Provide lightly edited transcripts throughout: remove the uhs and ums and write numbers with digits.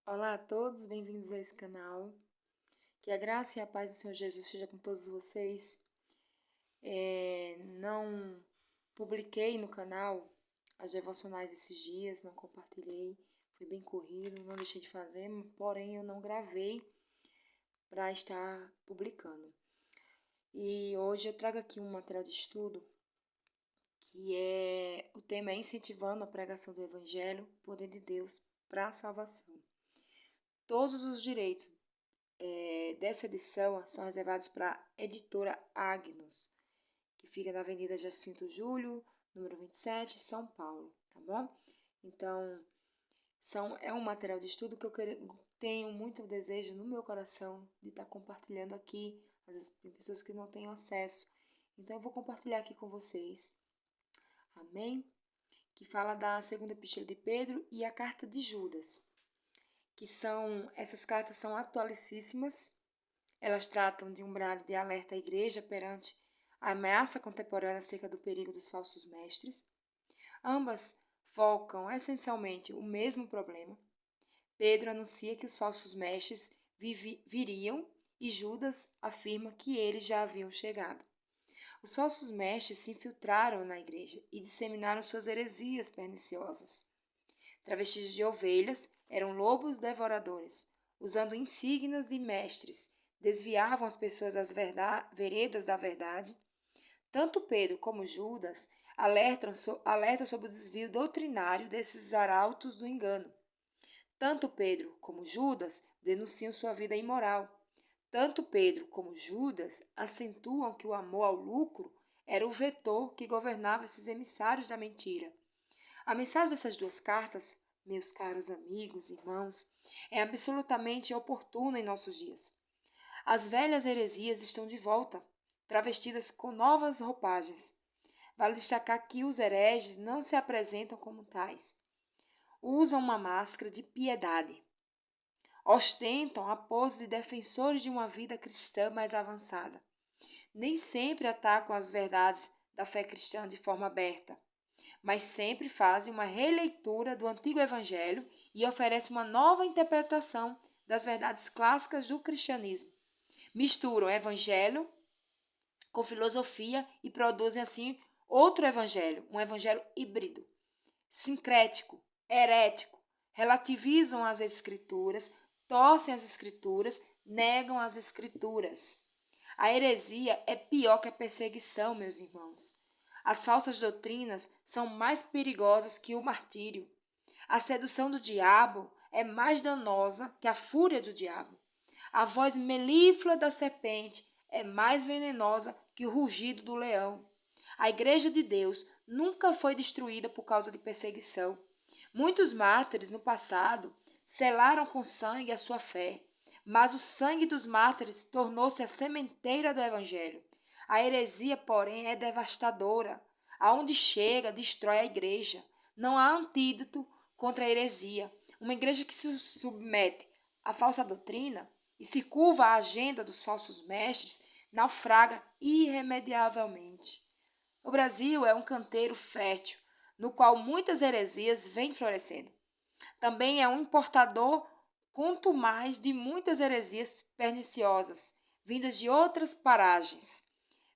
Olá a todos, bem-vindos a esse canal. Que a graça e a paz do Senhor Jesus seja com todos vocês. Não publiquei no canal as devocionais esses dias, não compartilhei, foi bem corrido, não deixei de fazer, porém eu não gravei para estar publicando. E hoje eu trago aqui um material de estudo o tema é incentivando a pregação do Evangelho, poder de Deus para a salvação. Todos os direitos dessa edição são reservados para a editora Agnus, que fica na Avenida Jacinto Júlio, número 27, São Paulo, tá bom? Então, é um material de estudo que tenho muito desejo no meu coração de estar compartilhando aqui, às vezes tem pessoas que não têm acesso. Então, eu vou compartilhar aqui com vocês, amém? Que fala da segunda epístola de Pedro e a carta de Judas, essas cartas são atualicíssimas. Elas tratam de um brado de alerta à igreja perante a ameaça contemporânea acerca do perigo dos falsos mestres. Ambas focam essencialmente o mesmo problema. Pedro anuncia que os falsos mestres viriam e Judas afirma que eles já haviam chegado. Os falsos mestres se infiltraram na igreja e disseminaram suas heresias perniciosas. Travestidos de ovelhas, eram lobos devoradores, usando insígnias de mestres, desviavam as pessoas das veredas da verdade. Tanto Pedro como Judas alertam sobre o desvio doutrinário desses arautos do engano. Tanto Pedro como Judas denunciam sua vida imoral. Tanto Pedro como Judas acentuam que o amor ao lucro era o vetor que governava esses emissários da mentira. A mensagem dessas duas cartas, meus caros amigos, irmãos, é absolutamente oportuna em nossos dias. As velhas heresias estão de volta, travestidas com novas roupagens. Vale destacar que os hereges não se apresentam como tais. Usam uma máscara de piedade. Ostentam a pose de defensores de uma vida cristã mais avançada. Nem sempre atacam as verdades da fé cristã de forma aberta, mas sempre fazem uma releitura do antigo evangelho e oferecem uma nova interpretação das verdades clássicas do cristianismo. Misturam evangelho com filosofia e produzem assim outro evangelho, um evangelho híbrido, sincrético, herético, relativizam as escrituras, torcem as escrituras, negam as escrituras. A heresia é pior que a perseguição, meus irmãos. As falsas doutrinas são mais perigosas que o martírio. A sedução do diabo é mais danosa que a fúria do diabo. A voz melíflua da serpente é mais venenosa que o rugido do leão. A igreja de Deus nunca foi destruída por causa de perseguição. Muitos mártires no passado selaram com sangue a sua fé, mas o sangue dos mártires tornou-se a sementeira do evangelho. A heresia, porém, é devastadora. Aonde chega, destrói a igreja. Não há antídoto contra a heresia. Uma igreja que se submete à falsa doutrina e se curva à agenda dos falsos mestres naufraga irremediavelmente. O Brasil é um canteiro fértil, no qual muitas heresias vêm florescendo. Também é um importador quanto mais de muitas heresias perniciosas, vindas de outras paragens.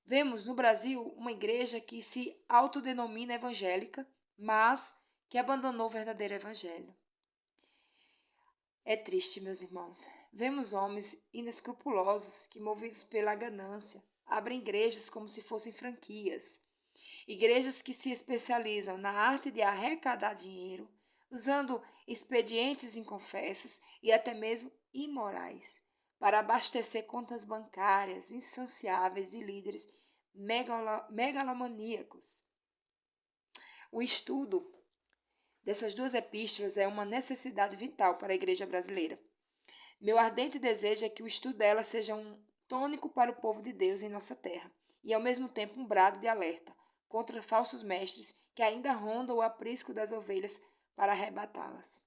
Vemos no Brasil uma igreja que se autodenomina evangélica, mas que abandonou o verdadeiro evangelho. É triste, meus irmãos. Vemos homens inescrupulosos que, movidos pela ganância, abrem igrejas como se fossem franquias. Igrejas que se especializam na arte de arrecadar dinheiro, usando expedientes inconfessos e até mesmo imorais, para abastecer contas bancárias insaciáveis de líderes megalomaníacos. O estudo dessas duas epístolas é uma necessidade vital para a igreja brasileira. Meu ardente desejo é que o estudo delas seja um tônico para o povo de Deus em nossa terra e, ao mesmo tempo, um brado de alerta contra falsos mestres que ainda rondam o aprisco das ovelhas para arrebatá-las.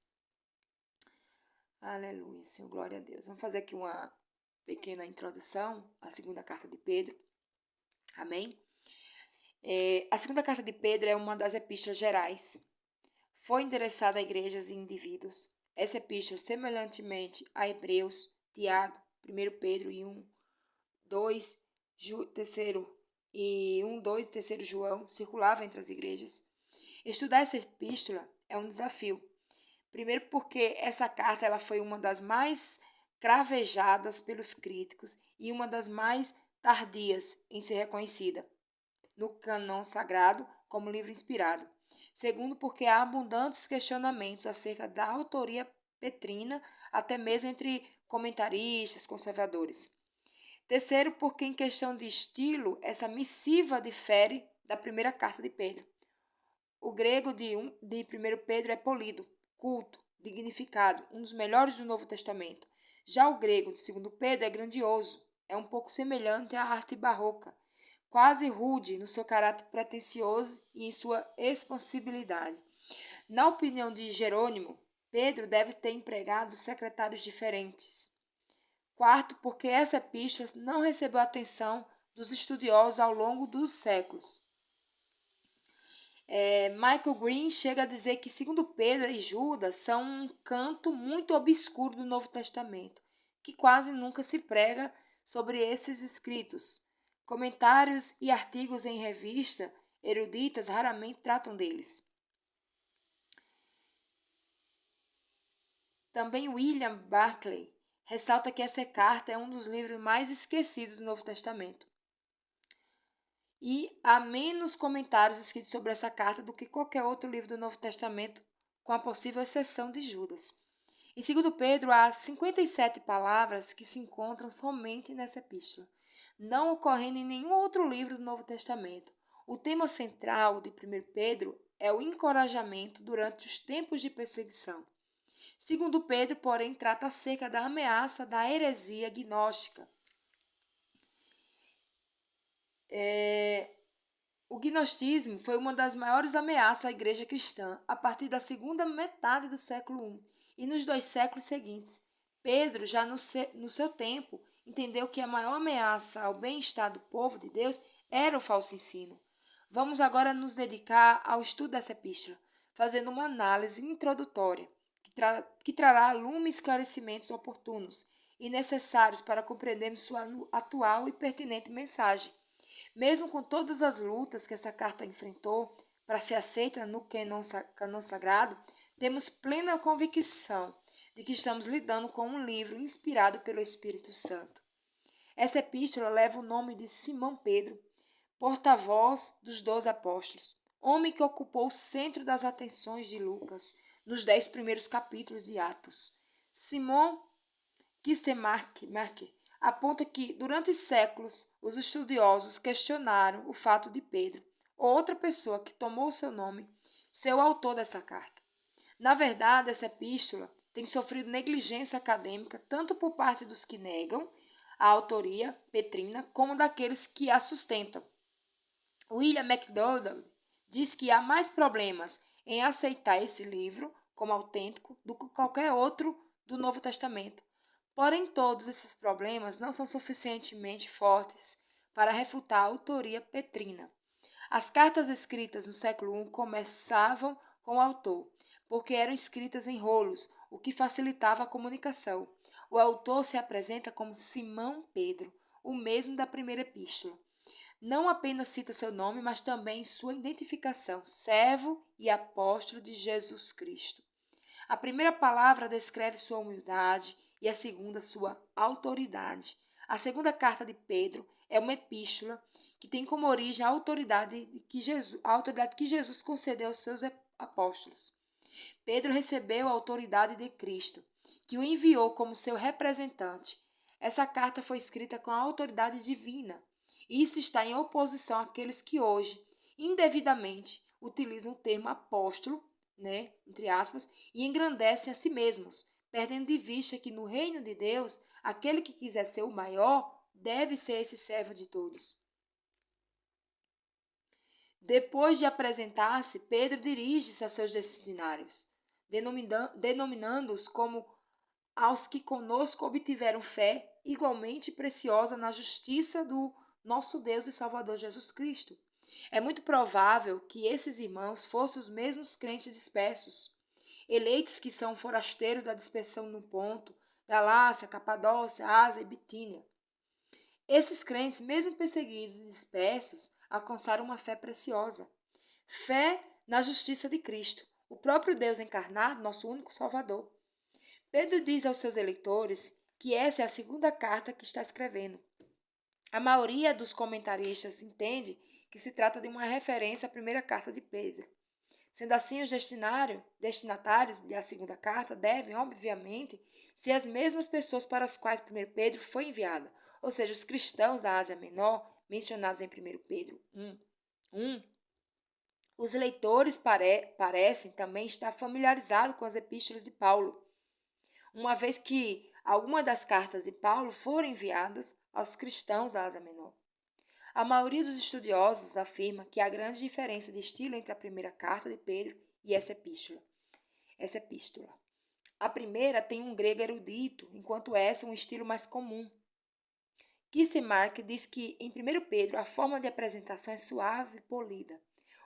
Aleluia, Senhor, glória a Deus. Vamos fazer aqui uma pequena introdução à segunda carta de Pedro. Amém? A segunda carta de Pedro é uma das epístolas gerais. Foi endereçada a igrejas e indivíduos. essa epístola, semelhantemente a Hebreus, Tiago, 1 Pedro e 1, 2, terceiro e 1, 2 e 3 João, circulava entre as igrejas. Estudar essa epístola é um desafio. Primeiro porque essa carta ela foi uma das mais cravejadas pelos críticos e uma das mais tardias em ser reconhecida no cânon sagrado como livro inspirado. Segundo, porque há abundantes questionamentos acerca da autoria petrina, até mesmo entre comentaristas conservadores. Terceiro, porque em questão de estilo, essa missiva difere da primeira carta de Pedro. O grego de 1 Pedro é polido, culto, dignificado, um dos melhores do Novo Testamento. Já o grego de 2 Pedro é grandioso, é um pouco semelhante à arte barroca, quase rude no seu caráter pretensioso e em sua expansibilidade. Na opinião de Jerônimo, Pedro deve ter empregado secretários diferentes. Quarto, porque essa epístola não recebeu atenção dos estudiosos ao longo dos séculos. Michael Green chega a dizer que, segundo Pedro e Judas, são um canto muito obscuro do Novo Testamento, que quase nunca se prega sobre esses escritos. Comentários e artigos em revista eruditas raramente tratam deles. Também William Barclay ressalta que essa carta é um dos livros mais esquecidos do Novo Testamento. E há menos comentários escritos sobre essa carta do que qualquer outro livro do Novo Testamento, com a possível exceção de Judas. Em 2 Pedro, há 57 palavras que se encontram somente nessa epístola, não ocorrendo em nenhum outro livro do Novo Testamento. O tema central de 1 Pedro é o encorajamento durante os tempos de perseguição. 2 Pedro, porém, trata acerca da ameaça da heresia gnóstica. O gnosticismo foi uma das maiores ameaças à igreja cristã a partir da segunda metade do século I e nos 2 séculos seguintes. Pedro, já no seu tempo, entendeu que a maior ameaça ao bem-estar do povo de Deus era o falso ensino. Vamos agora nos dedicar ao estudo dessa epístola, fazendo uma análise introdutória que trará à lume esclarecimentos oportunos e necessários para compreendermos sua atual e pertinente mensagem. Mesmo com todas as lutas que essa carta enfrentou para ser aceita no cânon sagrado, temos plena convicção de que estamos lidando com um livro inspirado pelo Espírito Santo. Essa epístola leva o nome de Simão Pedro, porta-voz dos 12 apóstolos, homem que ocupou o centro das atenções de Lucas nos 10 primeiros capítulos de Atos. Simão Kistemaker aponta que, durante séculos, os estudiosos questionaram o fato de Pedro, ou outra pessoa que tomou o seu nome, ser o autor dessa carta. Na verdade, essa epístola tem sofrido negligência acadêmica tanto por parte dos que negam a autoria petrina como daqueles que a sustentam. William MacDonald diz que há mais problemas em aceitar esse livro como autêntico do que qualquer outro do Novo Testamento. Porém, todos esses problemas não são suficientemente fortes para refutar a autoria petrina. As cartas escritas no século I começavam com o autor, porque eram escritas em rolos, o que facilitava a comunicação. O autor se apresenta como Simão Pedro, o mesmo da primeira epístola. Não apenas cita seu nome, mas também sua identificação, servo e apóstolo de Jesus Cristo. A primeira palavra descreve sua humildade e a segunda sua autoridade. A segunda carta de Pedro é uma epístola que tem como origem a autoridade que Jesus concedeu aos seus apóstolos. Pedro recebeu a autoridade de Cristo, que o enviou como seu representante. Essa carta foi escrita com a autoridade divina. Isso está em oposição àqueles que hoje, indevidamente, utilizam o termo apóstolo, entre aspas, e engrandecem a si mesmos, perdendo de vista que no reino de Deus, aquele que quiser ser o maior deve ser esse servo de todos. Depois de apresentar-se, Pedro dirige-se a seus destinários, denominando-os como aos que conosco obtiveram fé igualmente preciosa na justiça do nosso Deus e Salvador Jesus Cristo. É muito provável que esses irmãos fossem os mesmos crentes dispersos. eleitos que são forasteiros da dispersão no Ponto, Galácia, Capadócia, Ásia e Bitínia. Esses crentes, mesmo perseguidos e dispersos, alcançaram uma fé preciosa. Fé na justiça de Cristo, o próprio Deus encarnado, nosso único Salvador. Pedro diz aos seus eleitores que essa é a segunda carta que está escrevendo. A maioria dos comentaristas entende que se trata de uma referência à primeira carta de Pedro. Sendo assim, os destinatários da segunda carta devem, obviamente, ser as mesmas pessoas para as quais 1 Pedro foi enviada, ou seja, os cristãos da Ásia Menor, mencionados em 1 Pedro 1. Os leitores parecem também estar familiarizados com as epístolas de Paulo, uma vez que algumas das cartas de Paulo foram enviadas aos cristãos da Ásia Menor. A maioria dos estudiosos afirma que há grande diferença de estilo entre a primeira carta de Pedro e essa epístola. A primeira tem um grego erudito, enquanto essa um estilo mais comum. Kistemaker diz que em 1 Pedro a forma de apresentação é suave e polida.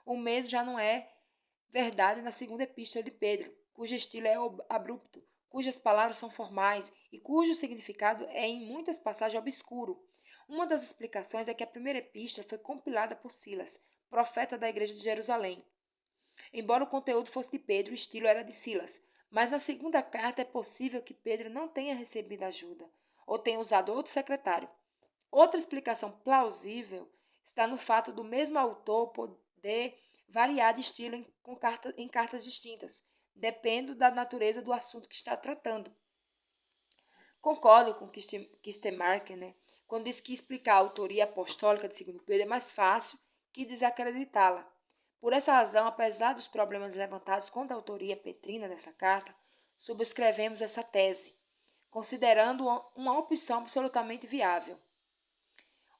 O mesmo já não é verdade na segunda epístola de Pedro, cujo estilo é abrupto, cujas palavras são formais e cujo significado é em muitas passagens obscuro. Uma das explicações é que a primeira epístola foi compilada por Silas, profeta da igreja de Jerusalém. Embora o conteúdo fosse de Pedro, o estilo era de Silas, mas na segunda carta é possível que Pedro não tenha recebido ajuda, ou tenha usado outro secretário. Outra explicação plausível está no fato do mesmo autor poder variar de estilo em cartas distintas, dependendo da natureza do assunto que está tratando. Concordo com Kistemaker, quando diz que explicar a autoria apostólica de 2 Pedro é mais fácil que desacreditá-la. Por essa razão, apesar dos problemas levantados contra a autoria petrina dessa carta, subscrevemos essa tese, considerando uma opção absolutamente viável.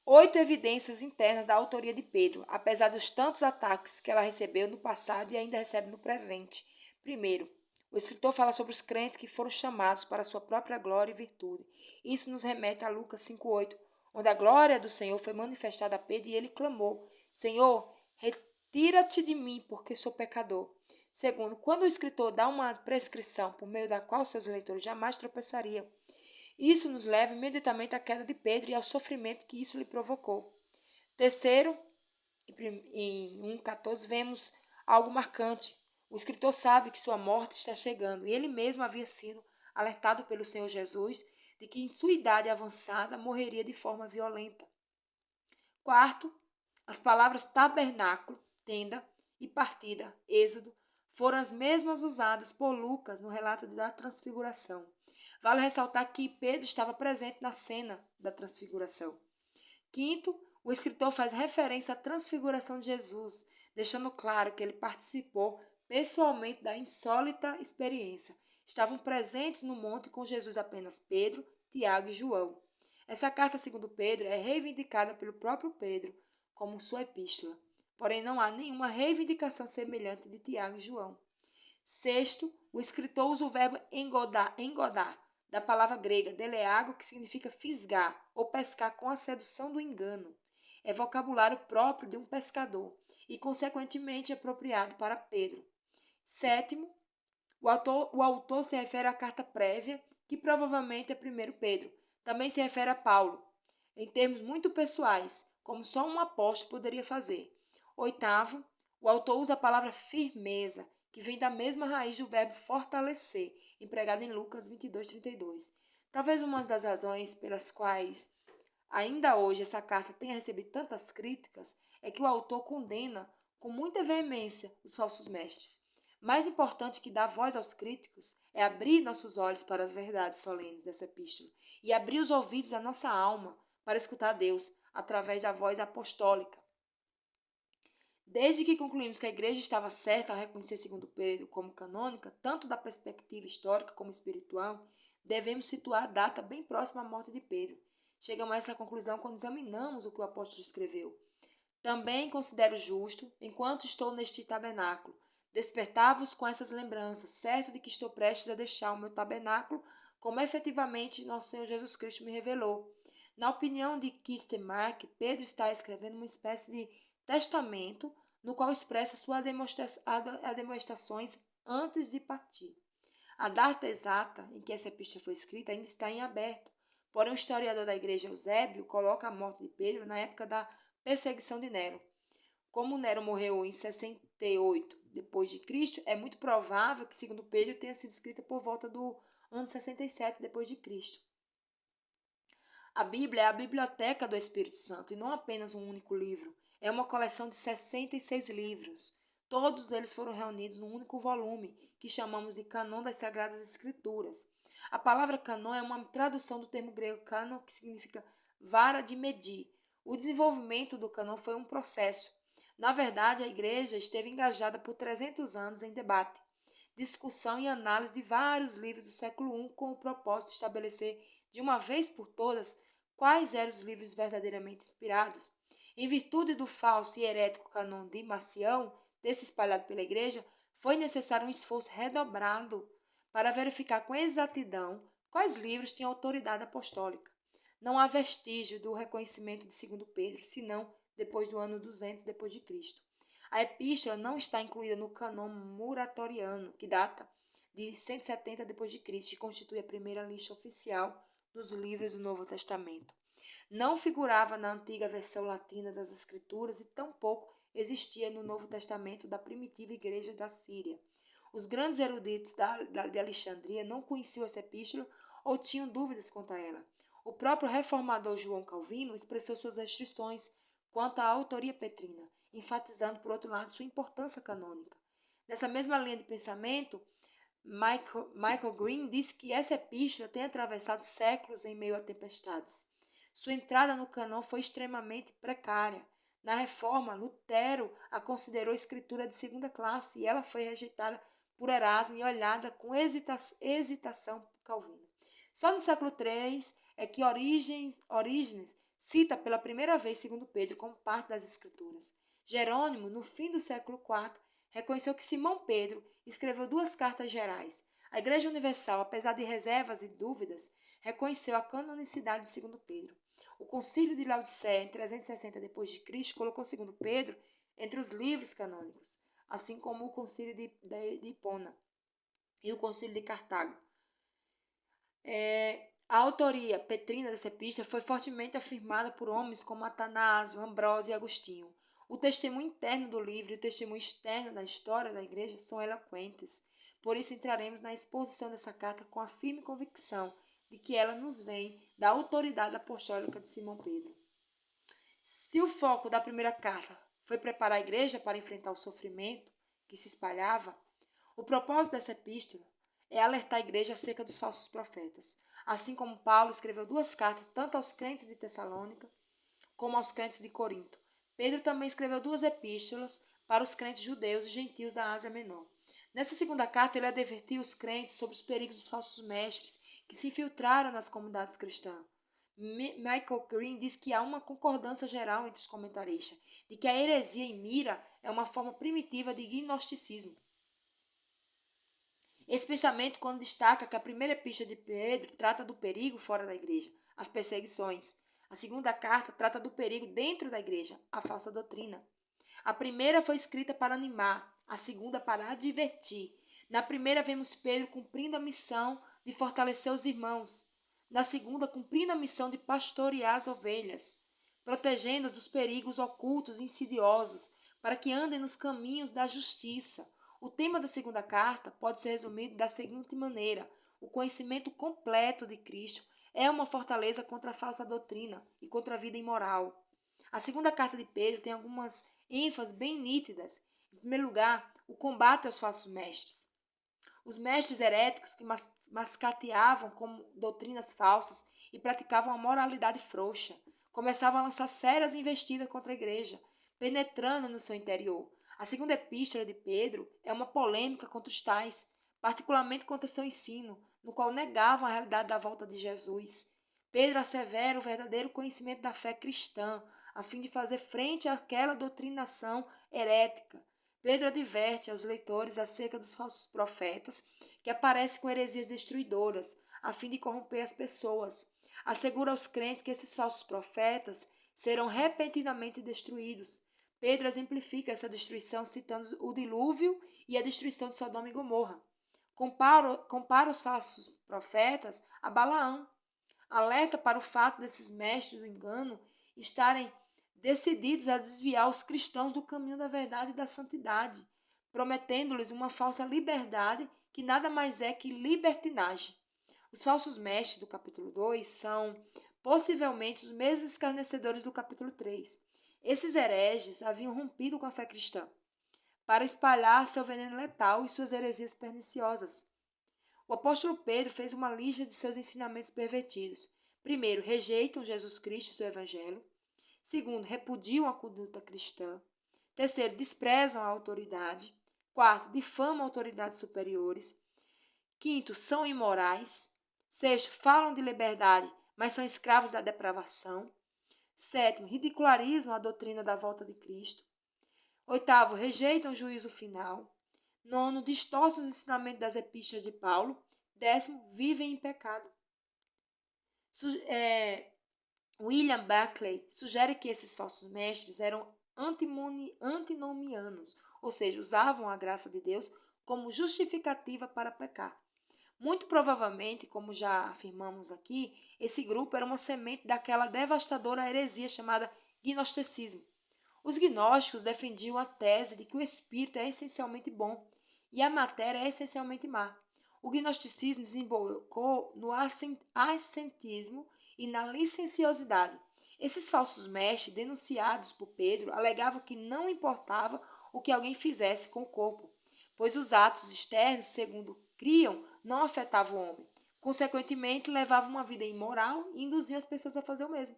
8 evidências internas da autoria de Pedro, apesar dos tantos ataques que ela recebeu no passado e ainda recebe no presente. Primeiro, o escritor fala sobre os crentes que foram chamados para a sua própria glória e virtude. Isso nos remete a Lucas 5,8, onde a glória do Senhor foi manifestada a Pedro e ele clamou: Senhor, retira-te de mim, porque sou pecador. Segundo, quando o escritor dá uma prescrição por meio da qual seus leitores jamais tropeçariam, isso nos leva imediatamente à queda de Pedro e ao sofrimento que isso lhe provocou. Terceiro, em 1,14, vemos algo marcante. O escritor sabe que sua morte está chegando e ele mesmo havia sido alertado pelo Senhor Jesus de que em sua idade avançada morreria de forma violenta. Quarto, as palavras tabernáculo, tenda e partida, Êxodo, foram as mesmas usadas por Lucas no relato da transfiguração. Vale ressaltar que Pedro estava presente na cena da transfiguração. Quinto, o escritor faz referência à transfiguração de Jesus, deixando claro que ele participou pessoalmente da insólita experiência. Estavam presentes no monte com Jesus apenas Pedro, Tiago e João. Essa carta, segundo Pedro, é reivindicada pelo próprio Pedro como sua epístola. Porém, não há nenhuma reivindicação semelhante de Tiago e João. Sexto, o escritor usa o verbo engodar, da palavra grega deleago, que significa fisgar ou pescar com a sedução do engano. É vocabulário próprio de um pescador e, consequentemente, apropriado para Pedro. Sétimo, o autor se refere à carta prévia, que provavelmente é 1 Pedro. Também se refere a Paulo, em termos muito pessoais, como só um apóstolo poderia fazer. Oitavo, o autor usa a palavra firmeza, que vem da mesma raiz do verbo fortalecer, empregado em Lucas 22:32. Talvez uma das razões pelas quais ainda hoje essa carta tenha recebido tantas críticas é que o autor condena com muita veemência os falsos mestres. Mais importante que dar voz aos críticos é abrir nossos olhos para as verdades solenes dessa epístola e abrir os ouvidos da nossa alma para escutar Deus através da voz apostólica. Desde que concluímos que a igreja estava certa ao reconhecer 2 Pedro como canônica, tanto da perspectiva histórica como espiritual, devemos situar a data bem próxima à morte de Pedro. Chegamos a essa conclusão quando examinamos o que o apóstolo escreveu. Também considero justo, enquanto estou neste tabernáculo, despertar-vos com essas lembranças, certo de que estou prestes a deixar o meu tabernáculo, como efetivamente nosso Senhor Jesus Cristo me revelou. Na opinião de Kistemaker, Pedro está escrevendo uma espécie de testamento no qual expressa suas demonstrações antes de partir. A data exata em que essa epístola foi escrita ainda está em aberto, porém o historiador da igreja Eusébio coloca a morte de Pedro na época da perseguição de Nero. Como Nero morreu em 68 depois de Cristo, é muito provável que, segundo Pedro, tenha sido escrita por volta do ano 67 depois de Cristo. A Bíblia é a biblioteca do Espírito Santo e não apenas um único livro. É uma coleção de 66 livros. Todos eles foram reunidos num único volume, que chamamos de Cânon das Sagradas Escrituras. A palavra cânon é uma tradução do termo grego cânon, que significa vara de medir. O desenvolvimento do cânon foi um processo. Na verdade, a igreja esteve engajada por 300 anos em debate, discussão e análise de vários livros do século I com o propósito de estabelecer de uma vez por todas quais eram os livros verdadeiramente inspirados. Em virtude do falso e herético cânon de Marcião, ter se espalhado pela igreja, foi necessário um esforço redobrado para verificar com exatidão quais livros tinham autoridade apostólica. Não há vestígio do reconhecimento de 2 Pedro, senão depois do ano 200 depois de Cristo. A epístola não está incluída no cânon muratoriano, que data de 170 depois de Cristo e constitui a primeira lista oficial dos livros do Novo Testamento. Não figurava na antiga versão latina das Escrituras e tampouco existia no Novo Testamento da primitiva igreja da Síria. Os grandes eruditos de Alexandria não conheciam essa epístola ou tinham dúvidas quanto a ela. O próprio reformador João Calvino expressou suas restrições quanto à autoria petrina, enfatizando, por outro lado, sua importância canônica. Nessa mesma linha de pensamento, Michael Green diz que essa epístola tem atravessado séculos em meio a tempestades. Sua entrada no cânon foi extremamente precária. Na Reforma, Lutero a considerou escritura de segunda classe e ela foi rejeitada por Erasmo e olhada com hesitação por Calvino. Só no século III é que Orígenes cita pela primeira vez 2 Pedro como parte das Escrituras. Jerônimo, no fim do século IV, reconheceu que Simão Pedro escreveu 2 cartas gerais. A Igreja Universal, apesar de reservas e dúvidas, reconheceu a canonicidade de 2 Pedro. O Concílio de Laodiceia, em 360 d.C., colocou 2 Pedro entre os livros canônicos, assim como o Concílio de Hipona e o Concílio de Cartago. A autoria petrina dessa epístola foi fortemente afirmada por homens como Atanásio, Ambrósio e Agostinho. O testemunho interno do livro e o testemunho externo da história da igreja são eloquentes. Por isso entraremos na exposição dessa carta com a firme convicção de que ela nos vem da autoridade apostólica de Simão Pedro. Se o foco da primeira carta foi preparar a igreja para enfrentar o sofrimento que se espalhava, o propósito dessa epístola é alertar a igreja acerca dos falsos profetas. Assim como Paulo escreveu 2 cartas tanto aos crentes de Tessalônica como aos crentes de Corinto, Pedro também escreveu 2 epístolas para os crentes judeus e gentios da Ásia Menor. Nessa segunda carta, ele advertiu os crentes sobre os perigos dos falsos mestres que se infiltraram nas comunidades cristãs. Michael Green diz que há uma concordância geral entre os comentaristas de que a heresia em Mira é uma forma primitiva de gnosticismo. Esse pensamento quando destaca que a primeira epístola de Pedro trata do perigo fora da igreja, as perseguições. A segunda carta trata do perigo dentro da igreja, a falsa doutrina. A primeira foi escrita para animar, a segunda para advertir. Na primeira vemos Pedro cumprindo a missão de fortalecer os irmãos. Na segunda, cumprindo a missão de pastorear as ovelhas, protegendo-as dos perigos ocultos e insidiosos, para que andem nos caminhos da justiça. O tema da segunda carta pode ser resumido da seguinte maneira: o conhecimento completo de Cristo é uma fortaleza contra a falsa doutrina e contra a vida imoral. A segunda carta de Pedro tem algumas ênfases bem nítidas. Em primeiro lugar, o combate aos falsos mestres. Os mestres heréticos que mascateavam como doutrinas falsas e praticavam a moralidade frouxa começavam a lançar sérias investidas contra a igreja, penetrando no seu interior. A segunda epístola de Pedro é uma polêmica contra os tais, particularmente contra seu ensino, no qual negavam a realidade da volta de Jesus. Pedro assevera o verdadeiro conhecimento da fé cristã, a fim de fazer frente àquela doutrinação herética. Pedro adverte aos leitores acerca dos falsos profetas que aparecem com heresias destruidoras, a fim de corromper as pessoas. Assegura aos crentes que esses falsos profetas serão repentinamente destruídos. Pedro exemplifica essa destruição citando o dilúvio e a destruição de Sodoma e Gomorra. Compara os falsos profetas a Balaão. Alerta para o fato desses mestres do engano estarem decididos a desviar os cristãos do caminho da verdade e da santidade, prometendo-lhes uma falsa liberdade que nada mais é que libertinagem. Os falsos mestres do capítulo 2 são possivelmente os mesmos escarnecedores do capítulo 3. Esses hereges haviam rompido com a fé cristã para espalhar seu veneno letal e suas heresias perniciosas. O apóstolo Pedro fez uma lista de seus ensinamentos pervertidos. Primeiro, rejeitam Jesus Cristo e seu evangelho. Segundo, repudiam a conduta cristã. Terceiro, desprezam a autoridade. Quarto, difamam autoridades superiores. Quinto, são imorais. Sexto, falam de liberdade, mas são escravos da depravação. Sétimo, ridicularizam a doutrina da volta de Cristo. Oitavo, rejeitam o juízo final. Nono, distorcem os ensinamentos das epístolas de Paulo. Décimo, vivem em pecado. William Buckley sugere que esses falsos mestres eram antinomianos, ou seja, usavam a graça de Deus como justificativa para pecar. Muito provavelmente, como já afirmamos aqui, esse grupo era uma semente daquela devastadora heresia chamada gnosticismo. Os gnósticos defendiam a tese de que o espírito é essencialmente bom e a matéria é essencialmente má. O gnosticismo desembocou no ascetismo e na licenciosidade. Esses falsos mestres, denunciados por Pedro, alegavam que não importava o que alguém fizesse com o corpo, pois os atos externos, segundo criam, não afetavam o homem. Consequentemente, levavam uma vida imoral e induziam as pessoas a fazer o mesmo.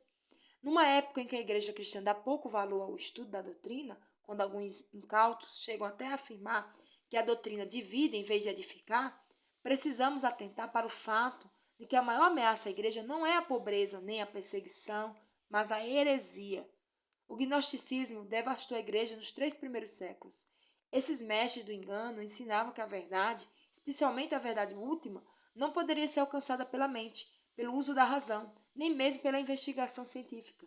Numa época em que a igreja cristã dá pouco valor ao estudo da doutrina, quando alguns incautos chegam até a afirmar que a doutrina divide em vez de edificar, precisamos atentar para o fato de que a maior ameaça à igreja não é a pobreza nem a perseguição, mas a heresia. O gnosticismo devastou a igreja nos 3 primeiros séculos. Esses mestres do engano ensinavam que a verdade, especialmente a verdade última, não poderia ser alcançada pela mente, pelo uso da razão, nem mesmo pela investigação científica.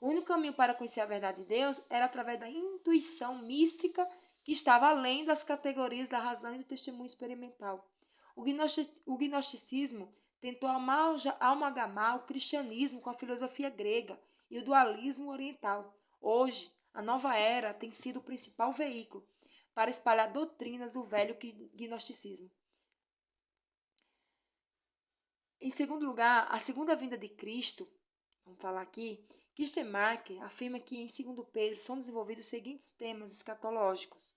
O único caminho para conhecer a verdade de Deus era através da intuição mística que estava além das categorias da razão e do testemunho experimental. O gnosticismo tentou amalgamar o cristianismo com a filosofia grega e o dualismo oriental. Hoje, a nova era tem sido o principal veículo para espalhar doutrinas do velho gnosticismo. Em segundo lugar, a segunda vinda de Cristo, vamos falar aqui, Mark afirma que em 2 Pedro são desenvolvidos os seguintes temas escatológicos: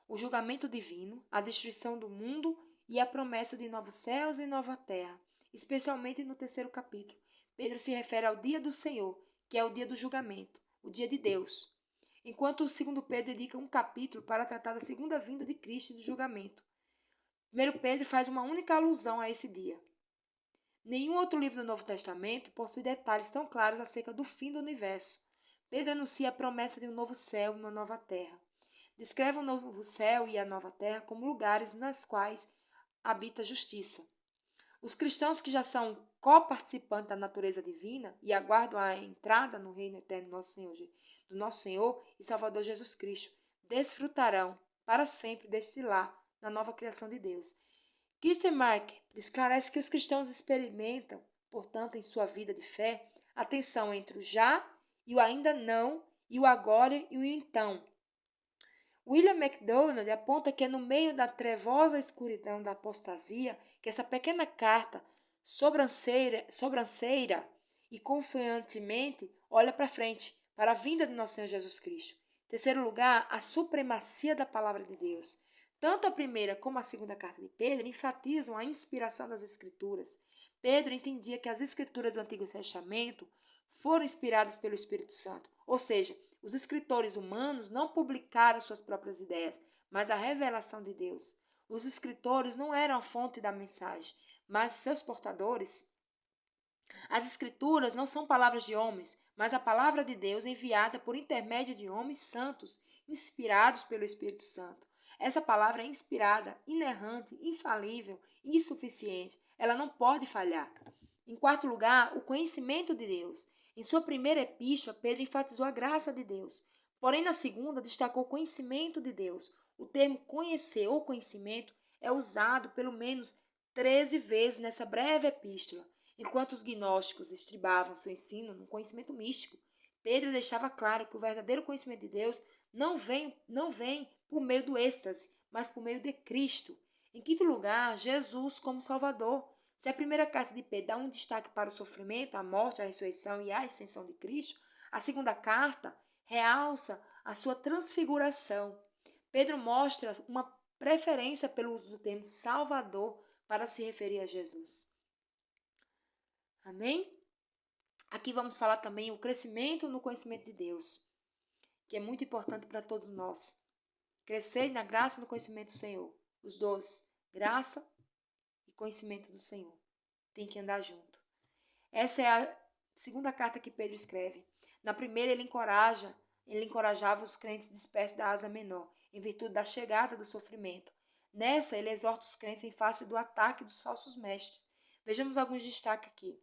o julgamento divino, a destruição do mundo e a promessa de novos céus e nova terra, especialmente no 3º capítulo. Pedro se refere ao dia do Senhor, que é o dia do julgamento, o dia de Deus, enquanto o 2 Pedro dedica um capítulo para tratar da segunda vinda de Cristo e do julgamento. 1 Pedro faz uma única alusão a esse dia. Nenhum outro livro do Novo Testamento possui detalhes tão claros acerca do fim do universo. Pedro anuncia a promessa de um novo céu e uma nova terra. Descreve o novo céu e a nova terra como lugares nas quais habita a justiça. Os cristãos que já são coparticipantes da natureza divina e aguardam a entrada no reino eterno do nosso Senhor e Salvador Jesus Cristo desfrutarão para sempre deste lar na nova criação de Deus. Mark esclarece que os cristãos experimentam, portanto, em sua vida de fé, a tensão entre o já e o ainda não, e o agora e o então. William MacDonald aponta que é no meio da trevosa escuridão da apostasia que essa pequena carta sobranceira e confiantemente olha para frente, para a vinda de nosso Senhor Jesus Cristo. Em terceiro lugar, a supremacia da palavra de Deus. Tanto a primeira como a segunda carta de Pedro enfatizam a inspiração das Escrituras. Pedro entendia que as Escrituras do Antigo Testamento foram inspiradas pelo Espírito Santo, ou seja, os escritores humanos não publicaram suas próprias ideias, mas a revelação de Deus. Os escritores não eram a fonte da mensagem, mas seus portadores. As Escrituras não são palavras de homens, mas a palavra de Deus enviada por intermédio de homens santos, inspirados pelo Espírito Santo. Essa palavra é inspirada, inerrante, infalível e insuficiente. Ela não pode falhar. Em quarto lugar, o conhecimento de Deus. Em sua primeira epístola, Pedro enfatizou a graça de Deus. Porém, na segunda, destacou o conhecimento de Deus. O termo conhecer ou conhecimento é usado pelo menos 13 vezes nessa breve epístola. Enquanto os gnósticos estribavam seu ensino no conhecimento místico, Pedro deixava claro que o verdadeiro conhecimento de Deus não vem por meio do êxtase, mas por meio de Cristo. Em quinto lugar, Jesus como Salvador. Se a primeira carta de Pedro dá um destaque para o sofrimento, a morte, a ressurreição e a ascensão de Cristo, a segunda carta realça a sua transfiguração. Pedro mostra uma preferência pelo uso do termo Salvador para se referir a Jesus. Amém? Aqui vamos falar também o crescimento no conhecimento de Deus, que é muito importante para todos nós. Crescer na graça e no conhecimento do Senhor. Os dois, graça e conhecimento do Senhor. Tem que andar junto. Essa é a segunda carta que Pedro escreve. Na primeira, ele encorajava os crentes dispersos da Ásia Menor, em virtude da chegada do sofrimento. Nessa, ele exorta os crentes em face do ataque dos falsos mestres. Vejamos alguns destaques aqui.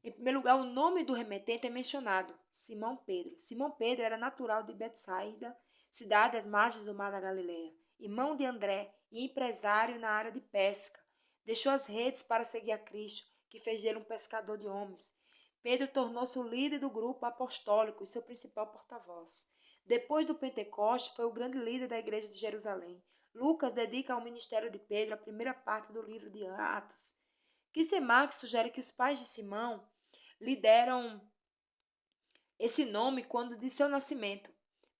Em primeiro lugar, o nome do remetente é mencionado, Simão Pedro. Simão Pedro era natural de Betsaida, cidade às margens do mar da Galileia, irmão de André e empresário na área de pesca. Deixou as redes para seguir a Cristo, que fez dele um pescador de homens. Pedro tornou-se o líder do grupo apostólico e seu principal porta-voz. Depois do Pentecostes, foi o grande líder da igreja de Jerusalém. Lucas dedica ao ministério de Pedro a primeira parte do livro de Atos. Kissemark sugere que os pais de Simão lhe deram esse nome quando de seu nascimento.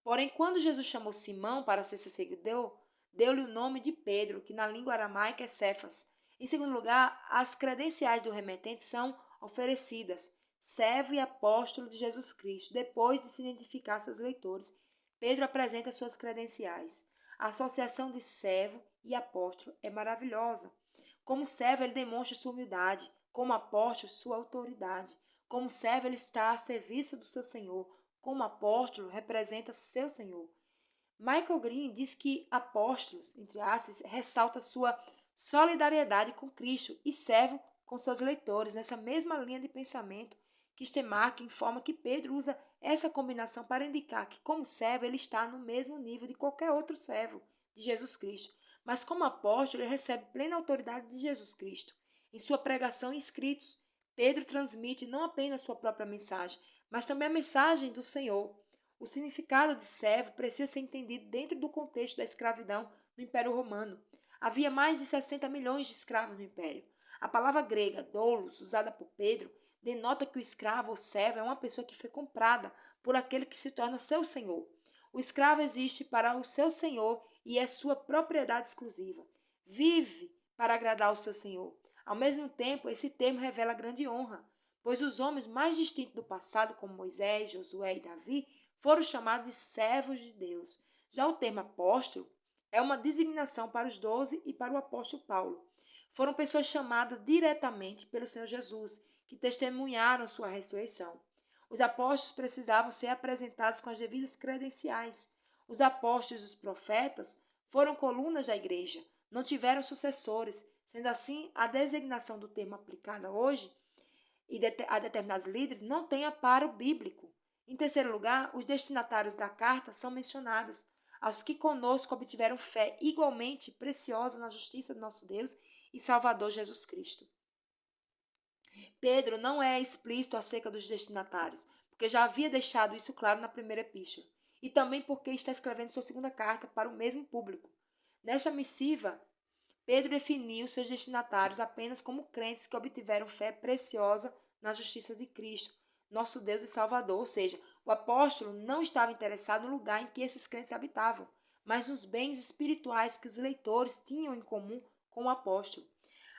Porém, quando Jesus chamou Simão para ser seu seguidor, deu-lhe o nome de Pedro, que na língua aramaica é Cefas. Em segundo lugar, as credenciais do remetente são oferecidas, servo e apóstolo de Jesus Cristo. Depois de se identificar a seus leitores, Pedro apresenta suas credenciais. A associação de servo e apóstolo é maravilhosa. Como servo, ele demonstra sua humildade, como apóstolo, sua autoridade. Como servo, ele está a serviço do seu Senhor. Como apóstolo, representa seu Senhor. Michael Green diz que apóstolos, entre aspas, ressalta sua solidariedade com Cristo e servo com seus leitores. Nessa mesma linha de pensamento, Kistemark informa que Pedro usa essa combinação para indicar que, como servo, ele está no mesmo nível de qualquer outro servo de Jesus Cristo. Mas como apóstolo, ele recebe plena autoridade de Jesus Cristo. Em sua pregação e escritos, Pedro transmite não apenas sua própria mensagem, mas também a mensagem do Senhor. O significado de servo precisa ser entendido dentro do contexto da escravidão no Império Romano. Havia mais de 60 milhões de escravos no Império. A palavra grega doulos, usada por Pedro, denota que o escravo ou servo é uma pessoa que foi comprada por aquele que se torna seu senhor. O escravo existe para o seu senhor e é sua propriedade exclusiva. Vive para agradar ao seu senhor. Ao mesmo tempo, esse termo revela grande honra, pois os homens mais distintos do passado, como Moisés, Josué e Davi, foram chamados de servos de Deus. Já o termo apóstolo é uma designação para os 12 e para o apóstolo Paulo. Foram pessoas chamadas diretamente pelo Senhor Jesus, que testemunharam sua ressurreição. Os apóstolos precisavam ser apresentados com as devidas credenciais. Os apóstolos e os profetas foram colunas da igreja, não tiveram sucessores. Sendo assim, a designação do termo aplicada hoje a determinados líderes não tem amparo bíblico. Em terceiro lugar, os destinatários da carta são mencionados, aos que conosco obtiveram fé igualmente preciosa na justiça do nosso Deus e Salvador Jesus Cristo. Pedro não é explícito acerca dos destinatários, porque já havia deixado isso claro na primeira epístola, e também porque está escrevendo sua segunda carta para o mesmo público. Nesta missiva, Pedro definiu seus destinatários apenas como crentes que obtiveram fé preciosa na justiça de Cristo, nosso Deus e Salvador, ou seja, o apóstolo não estava interessado no lugar em que esses crentes habitavam, mas nos bens espirituais que os leitores tinham em comum com o apóstolo.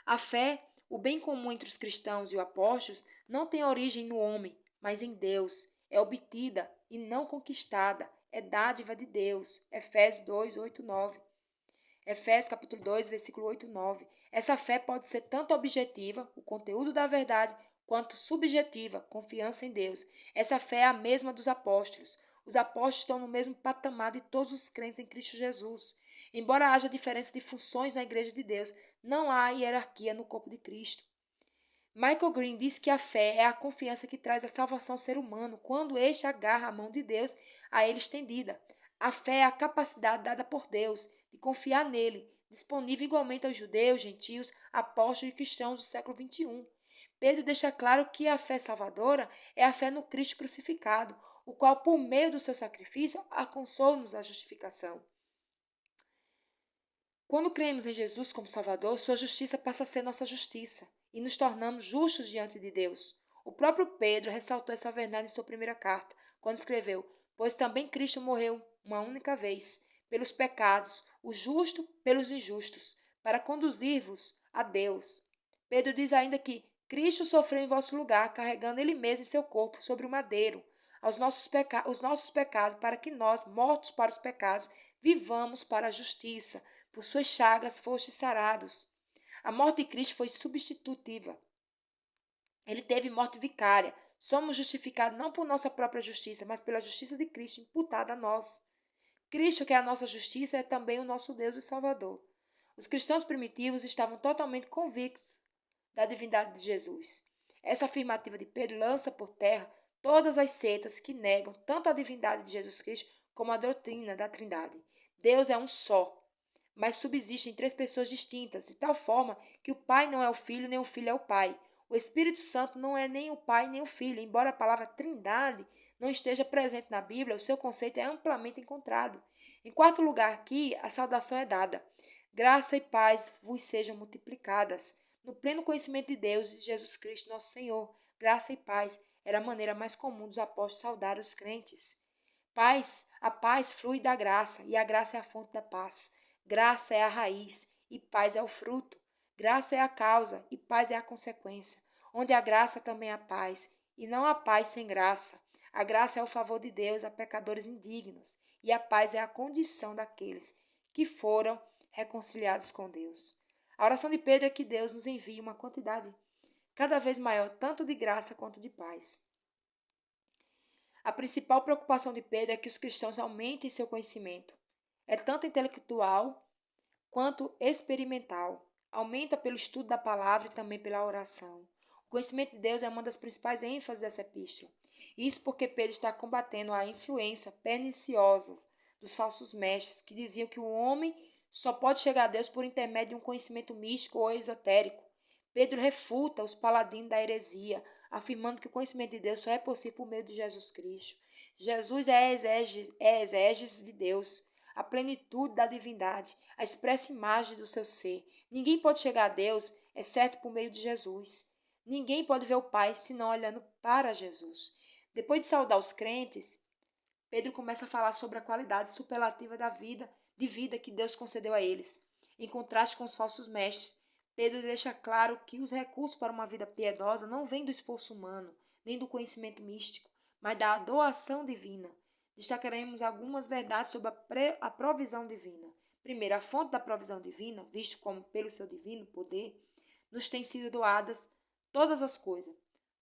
A fé, o bem comum entre os cristãos e os apóstolos, não tem origem no homem, mas em Deus. É obtida e não conquistada, é dádiva de Deus. Efésios 2, 8, 9. Efésios capítulo 2, versículo 8 e 9. Essa fé pode ser tanto objetiva, o conteúdo da verdade, quanto subjetiva, confiança em Deus. Essa fé é a mesma dos apóstolos. Os apóstolos estão no mesmo patamar de todos os crentes em Cristo Jesus. Embora haja diferença de funções na igreja de Deus, não há hierarquia no corpo de Cristo. Michael Green diz que a fé é a confiança que traz a salvação ao ser humano quando este agarra a mão de Deus a ele estendida. A fé é a capacidade dada por Deus de confiar nele, disponível igualmente aos judeus, gentios, apóstolos e cristãos do século XXI. Pedro deixa claro que a fé salvadora é a fé no Cristo crucificado, o qual, por meio do seu sacrifício, alcançou-nos a justificação. Quando cremos em Jesus como Salvador, sua justiça passa a ser nossa justiça e nos tornamos justos diante de Deus. O próprio Pedro ressaltou essa verdade em sua primeira carta, quando escreveu: Pois também Cristo morreu uma única vez pelos pecados, o justo pelos injustos, para conduzir-vos a Deus. Pedro diz ainda que Cristo sofreu em vosso lugar, carregando ele mesmo em seu corpo sobre o madeiro, os nossos pecados, para que nós, mortos para os pecados, vivamos para a justiça. Por suas chagas fostes sarados. A morte de Cristo foi substitutiva. Ele teve morte vicária. Somos justificados não por nossa própria justiça, mas pela justiça de Cristo imputada a nós. Cristo, que é a nossa justiça, é também o nosso Deus e Salvador. Os cristãos primitivos estavam totalmente convictos da divindade de Jesus. Essa afirmativa de Pedro lança por terra todas as seitas que negam tanto a divindade de Jesus Cristo como a doutrina da Trindade. Deus é um só, mas subsistem três pessoas distintas, de tal forma que o Pai não é o Filho, nem o Filho é o Pai. O Espírito Santo não é nem o Pai, nem o Filho. Embora a palavra Trindade não esteja presente na Bíblia, o seu conceito é amplamente encontrado. Em quarto lugar, aqui, a saudação é dada. Graça e paz vos sejam multiplicadas. No pleno conhecimento de Deus e de Jesus Cristo, nosso Senhor, graça e paz era a maneira mais comum dos apóstolos saudar os crentes. A paz flui da graça, e a graça é a fonte da paz. Graça é a raiz e paz é o fruto. Graça é a causa e paz é a consequência. Onde há graça também há paz, e não há paz sem graça. A graça é o favor de Deus a pecadores indignos, e a paz é a condição daqueles que foram reconciliados com Deus. A oração de Pedro é que Deus nos envie uma quantidade cada vez maior, tanto de graça quanto de paz. A principal preocupação de Pedro é que os cristãos aumentem seu conhecimento. É tanto intelectual quanto experimental. Aumenta pelo estudo da palavra e também pela oração. O conhecimento de Deus é uma das principais ênfases dessa epístola. Isso porque Pedro está combatendo a influência perniciosa dos falsos mestres que diziam que o homem só pode chegar a Deus por intermédio de um conhecimento místico ou esotérico. Pedro refuta os paladinos da heresia, afirmando que o conhecimento de Deus só é possível por meio de Jesus Cristo. Jesus é a exégese de Deus, a plenitude da divindade, a expressa imagem do seu ser. Ninguém pode chegar a Deus, exceto por meio de Jesus. Ninguém pode ver o Pai senão olhando para Jesus. Depois de saudar os crentes, Pedro começa a falar sobre a qualidade superlativa de vida que Deus concedeu a eles. Em contraste com os falsos mestres, Pedro deixa claro que os recursos para uma vida piedosa não vêm do esforço humano, nem do conhecimento místico, mas da doação divina. Destacaremos algumas verdades sobre a provisão divina. Primeiro, a fonte da provisão divina, visto como pelo seu divino poder, nos tem sido doadas todas as coisas.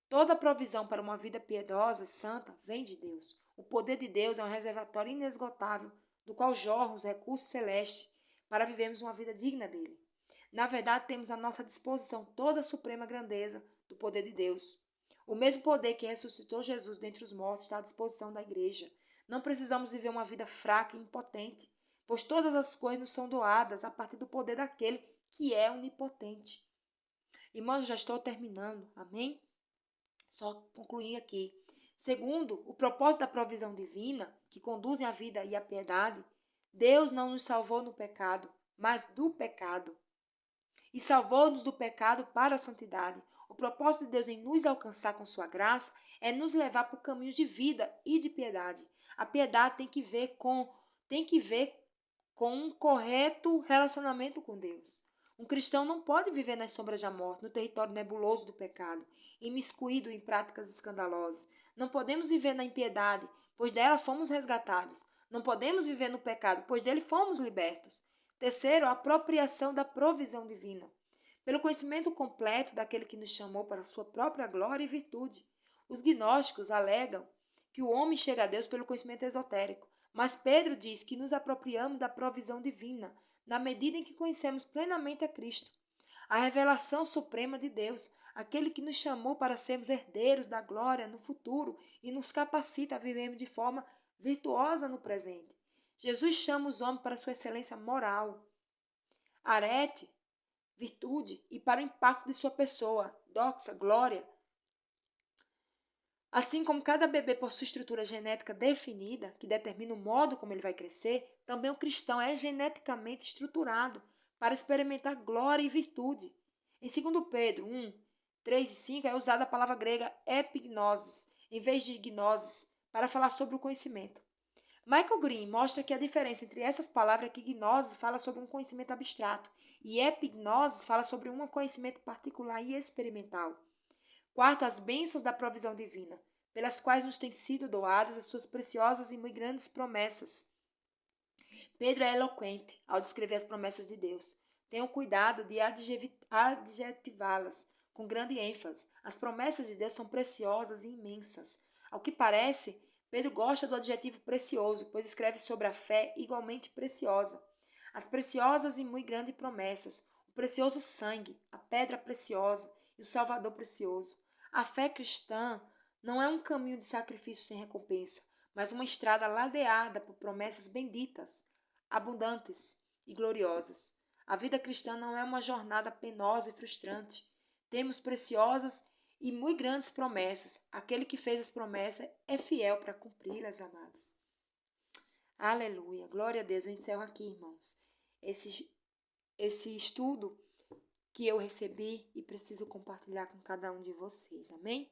Toda provisão para uma vida piedosa e santa vem de Deus. O poder de Deus é um reservatório inesgotável, do qual jorram os recursos celestes para vivermos uma vida digna dele. Na verdade, temos à nossa disposição toda a suprema grandeza do poder de Deus. O mesmo poder que ressuscitou Jesus dentre os mortos está à disposição da igreja. Não precisamos viver uma vida fraca e impotente, pois todas as coisas nos são doadas a partir do poder daquele que é onipotente. Irmãos, já estou terminando, amém? Só concluir aqui. Segundo, o propósito da provisão divina, que conduzem à vida e à piedade, Deus não nos salvou no pecado, mas do pecado. E salvou-nos do pecado para a santidade. O propósito de Deus em nos alcançar com sua graça é nos levar por caminhos de vida e de piedade. A piedade tem que ver com um correto relacionamento com Deus. Um cristão não pode viver nas sombras da morte, no território nebuloso do pecado, imiscuído em práticas escandalosas. Não podemos viver na impiedade, pois dela fomos resgatados. Não podemos viver no pecado, pois dele fomos libertos. Terceiro, a apropriação da provisão divina. Pelo conhecimento completo daquele que nos chamou para a sua própria glória e virtude. Os gnósticos alegam que o homem chega a Deus pelo conhecimento esotérico, mas Pedro diz que nos apropriamos da provisão divina, na medida em que conhecemos plenamente a Cristo. A revelação suprema de Deus, aquele que nos chamou para sermos herdeiros da glória no futuro e nos capacita a vivermos de forma virtuosa no presente. Jesus chama os homens para sua excelência moral, arete, virtude e para o impacto de sua pessoa, doxa, glória. Assim como cada bebê possui estrutura genética definida, que determina o modo como ele vai crescer, também o cristão é geneticamente estruturado para experimentar glória e virtude. Em 2 Pedro 1, 3 e 5 é usada a palavra grega epignosis, em vez de gnosis, para falar sobre o conhecimento. Michael Green mostra que a diferença entre essas palavras é que gnose fala sobre um conhecimento abstrato e epignosis fala sobre um conhecimento particular e experimental. Quarto, as bênçãos da provisão divina, pelas quais nos têm sido doadas as suas preciosas e muito grandes promessas. Pedro é eloquente ao descrever as promessas de Deus. Tenham cuidado de adjetivá-las com grande ênfase. As promessas de Deus são preciosas e imensas. Ao que parece, Pedro gosta do adjetivo precioso, pois escreve sobre a fé igualmente preciosa. As preciosas e muito grandes promessas, o precioso sangue, a pedra preciosa e o Salvador precioso. A fé cristã não é um caminho de sacrifício sem recompensa, mas uma estrada ladeada por promessas benditas, abundantes e gloriosas. A vida cristã não é uma jornada penosa e frustrante. Temos preciosas e muito grandes promessas. Aquele que fez as promessas é fiel para cumpri-las, amados. Aleluia. Glória a Deus. Eu encerro aqui, irmãos, esse estudo que eu recebi e preciso compartilhar com cada um de vocês. Amém?